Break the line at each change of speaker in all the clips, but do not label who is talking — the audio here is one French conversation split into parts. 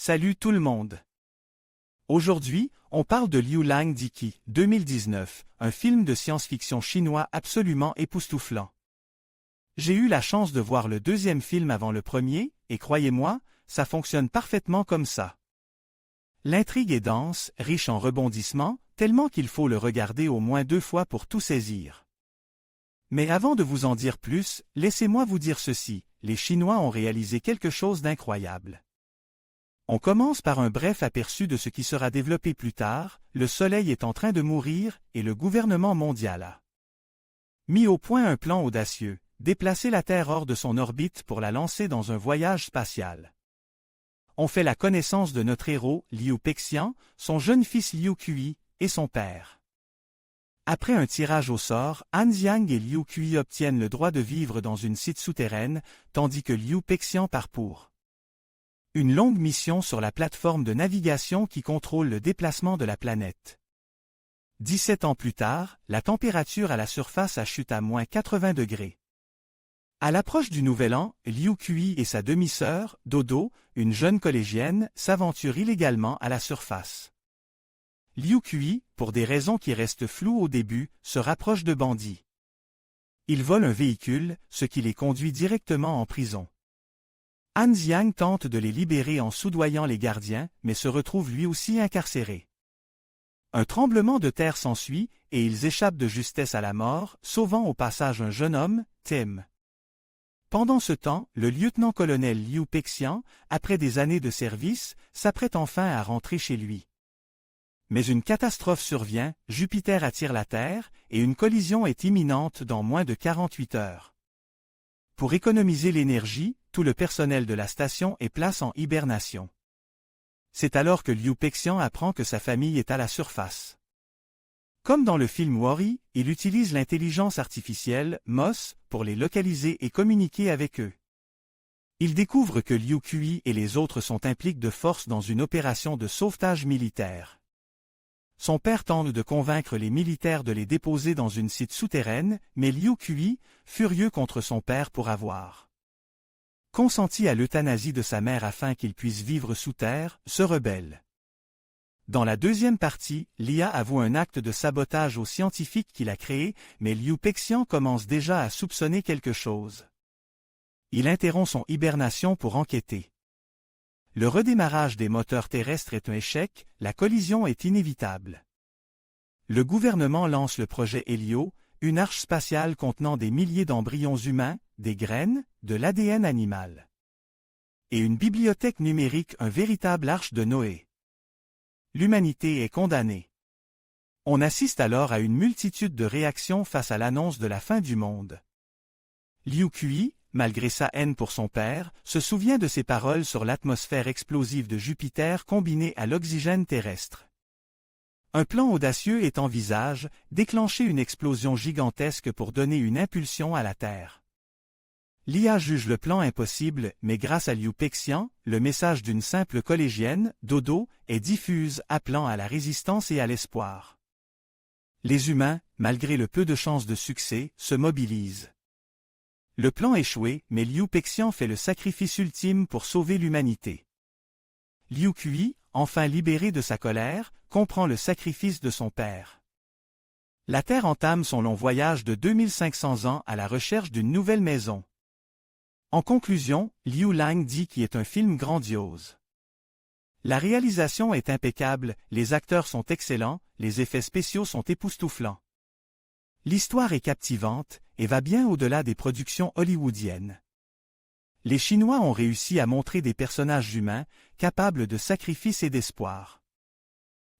Salut tout le monde. Aujourd'hui, on parle de Liu Lang Diki, 2019, un film de science-fiction chinois absolument époustouflant. J'ai eu la chance de voir le deuxième film avant le premier, et croyez-moi, ça fonctionne parfaitement comme ça. L'intrigue est dense, riche en rebondissements, tellement qu'il faut le regarder au moins 2 fois pour tout saisir. Mais avant de vous en dire plus, laissez-moi vous dire ceci, les Chinois ont réalisé quelque chose d'incroyable. On commence par un bref aperçu de ce qui sera développé plus tard, le Soleil est en train de mourir et le gouvernement mondial a mis au point un plan audacieux, déplacer la Terre hors de son orbite pour la lancer dans un voyage spatial. On fait la connaissance de notre héros, Liu Pexian, son jeune fils Liu Kui, et son père. Après un tirage au sort, Han Xiang et Liu Kui obtiennent le droit de vivre dans une site souterraine, tandis que Liu Pexian part pour une longue mission sur la plateforme de navigation qui contrôle le déplacement de la planète. 17 ans plus tard, la température à la surface a chuté à moins 80 degrés. À l'approche du Nouvel An, Liu Kui et sa demi-sœur, Dodo, une jeune collégienne, s'aventurent illégalement à la surface. Liu Kui, pour des raisons qui restent floues au début, se rapproche de bandits. Ils volent un véhicule, ce qui les conduit directement en prison. Han Xiang tente de les libérer en soudoyant les gardiens, mais se retrouve lui aussi incarcéré. Un tremblement de terre s'ensuit, et ils échappent de justesse à la mort, sauvant au passage un jeune homme, Tim. Pendant ce temps, le lieutenant-colonel Liu Pexian, après des années de service, s'apprête enfin à rentrer chez lui. Mais une catastrophe survient, Jupiter attire la Terre, et une collision est imminente dans moins de 48 heures. Pour économiser l'énergie, tout le personnel de la station est placé en hibernation. C'est alors que Liu Pexian apprend que sa famille est à la surface. Comme dans le film Wall-E, il utilise l'intelligence artificielle, MOS, pour les localiser et communiquer avec eux. Il découvre que Liu Kui et les autres sont impliqués de force dans une opération de sauvetage militaire. Son père tente de convaincre les militaires de les déposer dans une site souterraine, mais Liu Kui, furieux contre son père pour avoir consenti à l'euthanasie de sa mère afin qu'il puisse vivre sous terre, se rebelle. Dans la deuxième partie, Lia avoue un acte de sabotage aux scientifiques qu'il a créé, mais Liu Pexian commence déjà à soupçonner quelque chose. Il interrompt son hibernation pour enquêter. Le redémarrage des moteurs terrestres est un échec, la collision est inévitable. Le gouvernement lance le projet Helio, une arche spatiale contenant des milliers d'embryons humains, des graines, de l'ADN animal. Et une bibliothèque numérique, un véritable arche de Noé. L'humanité est condamnée. On assiste alors à une multitude de réactions face à l'annonce de la fin du monde. Liu Kui, malgré sa haine pour son père, se souvient de ses paroles sur l'atmosphère explosive de Jupiter combinée à l'oxygène terrestre. Un plan audacieux est en visage, déclencher une explosion gigantesque pour donner une impulsion à la Terre. Lia juge le plan impossible, mais grâce à Liu Pexian, le message d'une simple collégienne, Dodo, est diffuse, appelant à la résistance et à l'espoir. Les humains, malgré le peu de chances de succès, se mobilisent. Le plan échoué, mais Liu Pexian fait le sacrifice ultime pour sauver l'humanité. Liu Kui, enfin libéré de sa colère, comprend le sacrifice de son père. La Terre entame son long voyage de 2500 ans à la recherche d'une nouvelle maison. En conclusion, Liu Lang Diki est un film grandiose. La réalisation est impeccable, les acteurs sont excellents, les effets spéciaux sont époustouflants. L'histoire est captivante, et va bien au-delà des productions hollywoodiennes. Les Chinois ont réussi à montrer des personnages humains, capables de sacrifice et d'espoir.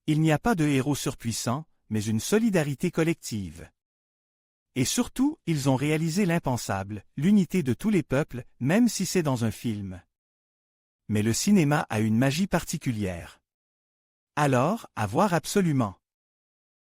Il n'y a pas de héros surpuissants, mais une solidarité collective. Et surtout, ils ont réalisé l'impensable, l'unité de tous les peuples, même si c'est dans un film. Mais le cinéma a une magie particulière. Alors, à voir absolument.